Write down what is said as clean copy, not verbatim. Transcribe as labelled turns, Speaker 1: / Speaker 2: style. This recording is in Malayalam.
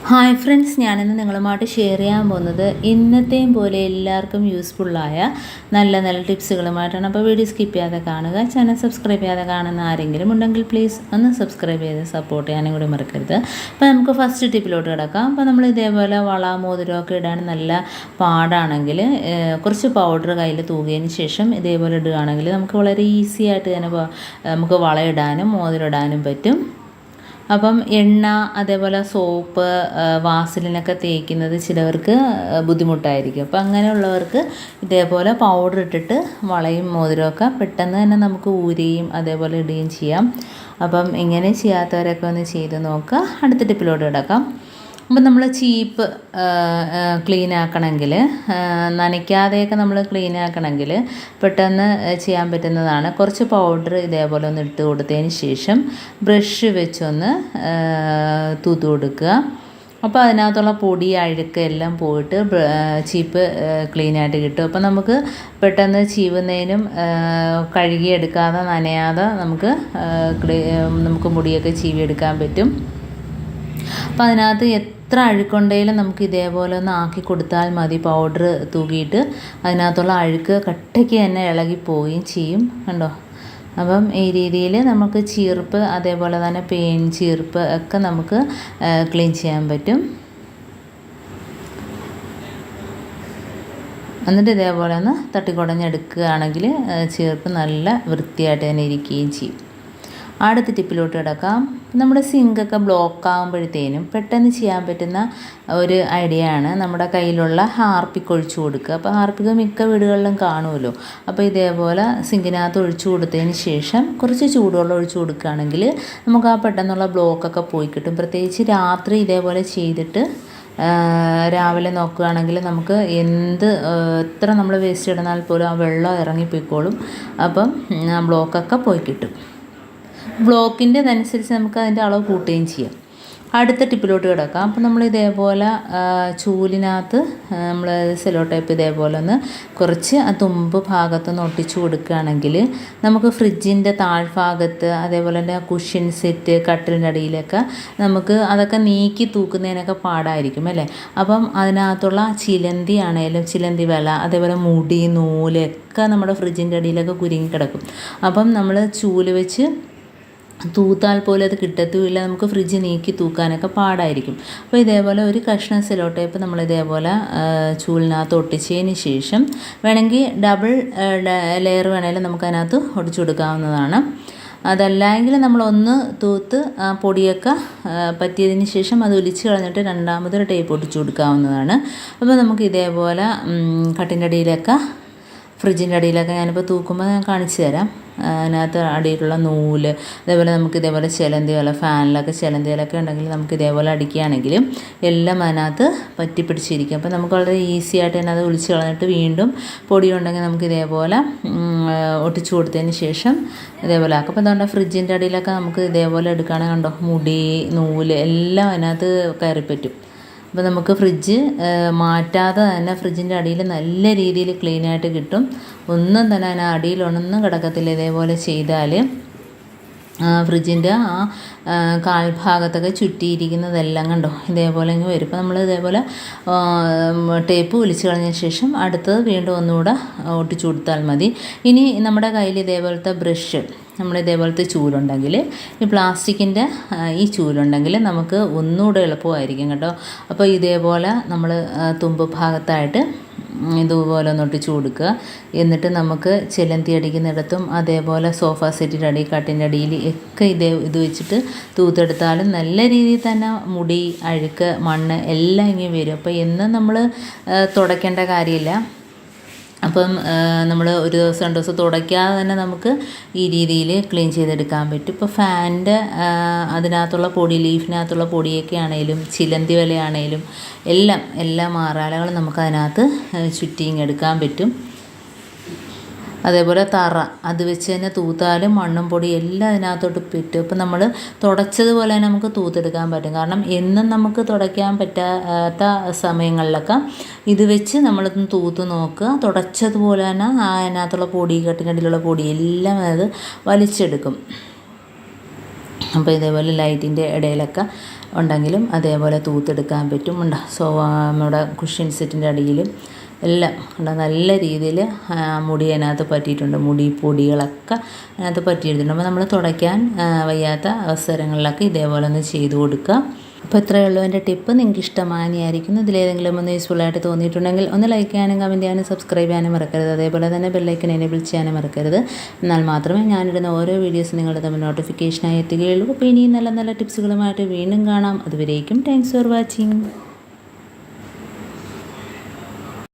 Speaker 1: ഹായ് ഫ്രണ്ട്സ്, ഞാനിന്ന് നിങ്ങളുമായിട്ട് ഷെയർ ചെയ്യാൻ പോകുന്നത് ഇന്നത്തെയും പോലെ എല്ലാവർക്കും യൂസ്ഫുള്ളായ നല്ല നല്ല ടിപ്സുകളുമായിട്ടാണ്. അപ്പോൾ വീഡിയോ സ്കിപ്പ് ചെയ്യാതെ കാണുക. ചാനൽ സബ്സ്ക്രൈബ് ചെയ്യാതെ കാണുന്ന ആരെങ്കിലും ഉണ്ടെങ്കിൽ പ്ലീസ് ഒന്ന് സബ്സ്ക്രൈബ് ചെയ്ത് സപ്പോർട്ട് ചെയ്യാനും കൂടി മറക്കരുത്. അപ്പോൾ നമുക്ക് ഫസ്റ്റ് ടിപ്പിലോട്ട് കിടക്കാം. അപ്പോൾ നമ്മൾ ഇതേപോലെ വള മോതിരമൊക്കെ ഇടാൻ നല്ല പാടാണെങ്കിൽ കുറച്ച് പൗഡർ കയ്യിൽ തൂകിയതിന് ശേഷം ഇതേപോലെ ഇടുകയാണെങ്കിൽ നമുക്ക് വളരെ ഈസി ആയിട്ട് തന്നെ നമുക്ക് വള ഇടാനും മോതിരം ഇടാനും പറ്റും. അപ്പം എണ്ണ, അതേപോലെ സോപ്പ്, വാസലിനൊക്കെ തേക്കുന്നത് ചിലവർക്ക് ബുദ്ധിമുട്ടായിരിക്കും. അപ്പം അങ്ങനെയുള്ളവർക്ക് ഇതേപോലെ പൗഡർ ഇട്ടിട്ട് വളയും മോതിരമൊക്കെ പെട്ടെന്ന് തന്നെ നമുക്ക് ഊരുകയും അതേപോലെ ഇടുകയും ചെയ്യാം. അപ്പം ഇങ്ങനെ ചെയ്യാത്തവരൊക്കെ ഒന്ന് ചെയ്ത് നോക്കുക. അടുത്ത ടിപ്പിലോട്ട് കിടക്കാം. അപ്പം നമ്മൾ ചീപ്പ് ക്ലീൻ ആക്കണമെങ്കിൽ, നനയ്ക്കാതെയൊക്കെ നമ്മൾ ക്ലീൻ ആക്കണമെങ്കിൽ പെട്ടെന്ന് ചെയ്യാൻ പറ്റുന്നതാണ്. കുറച്ച് പൗഡർ ഇതേപോലെ ഒന്ന് ഇട്ട് കൊടുത്തതിന് ശേഷം ബ്രഷ് വെച്ചൊന്ന് തൂത്ത് കൊടുക്കുക. അപ്പോൾ അതിനകത്തുള്ള പൊടി അഴുക്ക് എല്ലാം പോയിട്ട് ചീപ്പ് ക്ലീനായിട്ട് കിട്ടും. അപ്പോൾ നമുക്ക് പെട്ടെന്ന് ചീവുന്നതിനും കഴുകിയെടുക്കാതെ നനയാതെ നമുക്ക് മുടിയൊക്കെ ചീവിയെടുക്കാൻ പറ്റും. അപ്പോൾ അതിനകത്ത് എത്ര അഴുക്കുണ്ടെങ്കിലും നമുക്ക് ഇതേപോലെ ഒന്ന് ആക്കി കൊടുത്താൽ മതി. പൗഡർ തൂകിയിട്ട് അതിനകത്തുള്ള അഴുക്ക് കട്ടയ്ക്ക് തന്നെ ഇളകിപ്പോവുകയും ചെയ്യും. കണ്ടോ? അപ്പം ഈ രീതിയിൽ നമുക്ക് ചീർപ്പ്, അതേപോലെ തന്നെ പേൻ ചീർപ്പ് ഒക്കെ നമുക്ക് ക്ലീൻ ചെയ്യാൻ പറ്റും. എന്നിട്ട് ഇതേപോലെ ഒന്ന് തട്ടിക്കുടഞ്ഞെടുക്കുകയാണെങ്കിൽ ചീർപ്പ് നല്ല വൃത്തിയായിട്ട് തന്നെ ഇരിക്കുകയും ചെയ്യും. അടുത്ത ടിപ്പിലോട്ട് കിടക്കാം. നമ്മുടെ സിങ്കൊക്കെ ബ്ലോക്ക് ആകുമ്പോഴത്തേനും പെട്ടെന്ന് ചെയ്യാൻ പറ്റുന്ന ഒരു ഐഡിയ ആണ് നമ്മുടെ കയ്യിലുള്ള ഹാർപ്പിക്ക് ഒഴിച്ചു കൊടുക്കുക. അപ്പോൾ ഹാർപ്പിക്ക് മിക്ക വീടുകളിലും കാണുമല്ലോ. അപ്പോൾ ഇതേപോലെ സിങ്കിനകത്ത് ഒഴിച്ചു കൊടുത്തതിന് ശേഷം കുറച്ച് ചൂടുവെള്ളം ഒഴിച്ചു കൊടുക്കുകയാണെങ്കിൽ നമുക്ക് ആ പെട്ടെന്നുള്ള ബ്ലോക്കൊക്കെ പോയി കിട്ടും. പ്രത്യേകിച്ച് രാത്രി ഇതേപോലെ ചെയ്തിട്ട് രാവിലെ നോക്കുകയാണെങ്കിൽ നമുക്ക് എത്ര നമ്മൾ വേസ്റ്റ് ഇടുന്നാൽ പോലും ആ വെള്ളം ഇറങ്ങിപ്പോയിക്കോളും. അപ്പം ആ ബ്ലോക്കൊക്കെ പോയി കിട്ടും. ബ്ലോക്കിൻ്റെതനുസരിച്ച് നമുക്ക് അതിൻ്റെ അളവ് കൂട്ടുകയും ചെയ്യാം. അടുത്ത ടിപ്പിലോട്ട് കിടക്കാം. അപ്പോൾ നമ്മൾ ഇതേപോലെ ചൂലിനകത്ത് നമ്മൾ സെല്ലോ ടേപ്പ് ഇതേപോലെ ഒന്ന് കുറച്ച് ആ തുമ്പ് ഭാഗത്തൊന്ന് ഒട്ടിച്ചു കൊടുക്കുകയാണെങ്കിൽ നമുക്ക് ഫ്രിഡ്ജിൻ്റെ താഴ്ഭാഗത്ത്, അതേപോലെ തന്നെ കുഷ്യൻ സെറ്റ്, കട്ടിലിൻ്റെ അടിയിലൊക്കെ നമുക്ക് അതൊക്കെ നീക്കി തൂക്കുന്നതിനൊക്കെ പാടായിരിക്കും അല്ലേ. അപ്പം അതിനകത്തുള്ള ചിലന്തി ആണെങ്കിലും, ചിലന്തി വല, അതേപോലെ മുടി, നൂലൊക്കെ നമ്മുടെ ഫ്രിഡ്ജിൻ്റെ അടിയിലൊക്കെ കുരുങ്ങി കിടക്കും. അപ്പം നമ്മൾ ചൂല് വെച്ച് തൂത്താൽ പോലും അത് കിട്ടത്തുമില്ല. നമുക്ക് ഫ്രിഡ്ജ് നീക്കി തൂക്കാനൊക്കെ പാടായിരിക്കും. അപ്പോൾ ഇതേപോലെ ഒരു കഷ്ണം സെല്ലോ ടേപ്പ് നമ്മൾ ഇതേപോലെ ചൂലിനകത്ത് ഒട്ടിച്ചതിന് ശേഷം വേണമെങ്കിൽ ഡബിൾ ലെയർ വേണമെങ്കിലും നമുക്കതിനകത്ത് ഒട്ടിച്ചു കൊടുക്കാവുന്നതാണ്. അതല്ലെങ്കിൽ നമ്മളൊന്ന് തൂത്ത് പൊടിയൊക്കെ പറ്റിയതിന് ശേഷം അത് ഒലിച്ച് കളഞ്ഞിട്ട് രണ്ടാമതൊരു ടേപ്പ് ഒട്ടിച്ചു കൊടുക്കാവുന്നതാണ്. അപ്പോൾ നമുക്ക് ഇതേപോലെ കട്ടിൻ്റെ അടിയിലൊക്കെ, ഫ്രിഡ്ജിൻ്റെ അടിയിലൊക്കെ ഞാനിപ്പോൾ തൂക്കുമ്പോൾ ഞാൻ കാണിച്ചു തരാം. അതിനകത്ത് അടിയിലുള്ള നൂല്, അതേപോലെ നമുക്ക് ഇതേപോലെ ചിലന്തി വല, ഫാനിലൊക്കെ ചിലന്തി വലൊക്കെ ഉണ്ടെങ്കിൽ നമുക്ക് ഇതേപോലെ അടിക്കുകയാണെങ്കിൽ എല്ലാം അതിനകത്ത് പറ്റി പിടിച്ചിരിക്കും. അപ്പോൾ നമുക്ക് വളരെ ഈസി ആയിട്ട് തന്നെ അത് ഒളിച്ച് കളഞ്ഞിട്ട് വീണ്ടും പൊടി ഉണ്ടെങ്കിൽ നമുക്ക് ഇതേപോലെ ഒട്ടിച്ചു കൊടുത്തതിന് ശേഷം ഇതേപോലെ ആക്കും. അപ്പോൾ അതുകൊണ്ട് ഫ്രിഡ്ജിൻ്റെ അടിയിലൊക്കെ നമുക്ക് ഇതേപോലെ എടുക്കുകയാണെങ്കിൽ കണ്ടോ, മുടി, നൂല് എല്ലാം അതിനകത്ത് കയറിപ്പറ്റും. അപ്പോൾ നമുക്ക് ഫ്രിഡ്ജ് മാറ്റാതെ തന്നെ ഫ്രിഡ്ജിൻ്റെ അടിയിൽ നല്ല രീതിയിൽ ക്ലീനായിട്ട് കിട്ടും. ഒന്നും തന്നെ അതിന് അടിയിലൊന്നും കിടക്കത്തില്ല. ഇതേപോലെ ചെയ്താൽ ഫ്രിഡ്ജിൻ്റെ ആ കാൽഭാഗത്തൊക്കെ ചുറ്റിയിരിക്കുന്നതെല്ലാം കണ്ടോ ഇതേപോലെ ഇങ്ങ് വരും. ഇപ്പോൾ നമ്മൾ ഇതേപോലെ ടേപ്പ് വലിച്ചു കളഞ്ഞ ശേഷം അടുത്തത് വീണ്ടും ഒന്നുകൂടെ ഒട്ടിച്ചു കൊടുത്താൽ മതി. ഇനി നമ്മുടെ കയ്യിൽ ഇതേപോലത്തെ ബ്രഷ്, നമ്മളിതേപോലത്തെ ചൂലുണ്ടെങ്കിൽ, ഈ പ്ലാസ്റ്റിക്കിൻ്റെ ഈ ചൂലുണ്ടെങ്കിൽ നമുക്ക് ഒന്നുകൂടെ എളുപ്പമായിരിക്കും കേട്ടോ. അപ്പോൾ ഇതേപോലെ നമ്മൾ തുമ്പ് ഭാഗത്തായിട്ട് ഇതുപോലെ ഒന്ന് ഒട്ടിച്ചു കൊടുക്കുക. എന്നിട്ട് നമുക്ക് ചിലന്തി അടിക്കുന്നിടത്തും, അതേപോലെ സോഫ സെറ്റിൻ്റെ അടി, കട്ടിൻ്റെ അടിയിൽ ഒക്കെ ഇത് വെച്ചിട്ട് തൂത്തെടുത്താലും നല്ല രീതിയിൽ തന്നെ മുടി, അഴുക്ക്, മണ്ണ് എല്ലാം ഇങ്ങനെ വരും. അപ്പോൾ എന്നും നമ്മൾ തുടയ്ക്കേണ്ട കാര്യമില്ല. അപ്പം നമ്മൾ ഒരു ദിവസം 2 ദിവസം തുടയ്ക്കാതെ തന്നെ നമുക്ക് ഈ രീതിയിൽ ക്ലീൻ ചെയ്തെടുക്കാൻ പറ്റും. ഇപ്പോൾ ഫാനിൻ്റെ അതിനകത്തുള്ള പൊടി, ലീഫിനകത്തുള്ള പൊടിയൊക്കെ ആണെങ്കിലും, ചിലന്തി വലയാണെങ്കിലും എല്ലാ മാറാലകളും നമുക്ക് അതിനകത്ത് ചുറ്റിങ്ങെടുക്കാൻ പറ്റും. അതേപോലെ തറ, അത് വെച്ച് തന്നെ തൂത്താലും മണ്ണും പൊടി എല്ലാം അതിനകത്തോട്ട് പറ്റും. അപ്പോൾ നമ്മൾ തുടച്ചതുപോലെ തന്നെ നമുക്ക് തൂത്തെടുക്കാൻ പറ്റും. കാരണം എന്നും നമുക്ക് തുടയ്ക്കാൻ പറ്റാത്ത സമയങ്ങളിലൊക്കെ ഇത് വെച്ച് നമ്മളൊന്ന് തൂത്ത് നോക്കുക. തുടച്ചതുപോലെ തന്നെ അതിനകത്തുള്ള പൊടി, കട്ടിനടിയിലുള്ള പൊടി എല്ലാം അത് വലിച്ചെടുക്കും. അപ്പോൾ ഇതേപോലെ ലൈറ്റിൻ്റെ ഇടയിലൊക്കെ ഉണ്ടെങ്കിലും അതേപോലെ തൂത്തെടുക്കാൻ പറ്റും. ഉണ്ടോ നമ്മുടെ കുഷ്യൻ സെറ്റിൻ്റെ അടിയിലും എല്ലാം ഉണ്ട് നല്ല രീതിയിൽ മുടി അതിനകത്ത് പറ്റിയിട്ടുണ്ട്. മുടി പൊടികളൊക്കെ അതിനകത്ത് പറ്റിയിട്ടുണ്ട്. അപ്പോൾ നമ്മൾ തുടയ്ക്കാൻ വയ്യാത്ത അവസരങ്ങളിലൊക്കെ ഇതേപോലെ ഒന്ന് ചെയ്ത് കൊടുക്കുക. അപ്പോൾ ഇത്രയേ ഉള്ളൂ എൻ്റെ ടിപ്പ്. നിങ്ങൾക്ക് ഇഷ്ടമായിരിക്കുന്നു. ഇതിലേതെങ്കിലും ഒന്ന് യൂസ്ഫുള്ളായിട്ട് തോന്നിയിട്ടുണ്ടെങ്കിൽ ഒന്ന് ലൈക്ക് ചെയ്യാനും കമൻറ്റ് ചെയ്യാനും സബ്സ്ക്രൈബ് ചെയ്യാനും മറക്കരുത്. അതേപോലെ തന്നെ ബെല്ലൈക്കൻ എനേബിൾ ചെയ്യാനും മറക്കരുത്. എന്നാൽ മാത്രമേ ഞാനിടുന്ന ഓരോ വീഡിയോസ് നിങ്ങളുടെ തമ്മിൽ നോട്ടിഫിക്കേഷനായി എത്തുകയുള്ളൂ. അപ്പോൾ ഇനിയും നല്ല നല്ല ടിപ്സുകളുമായിട്ട് വീണ്ടും കാണാം. അതുവരേക്കും താങ്ക്സ് ഫോർ വാച്ചിങ്.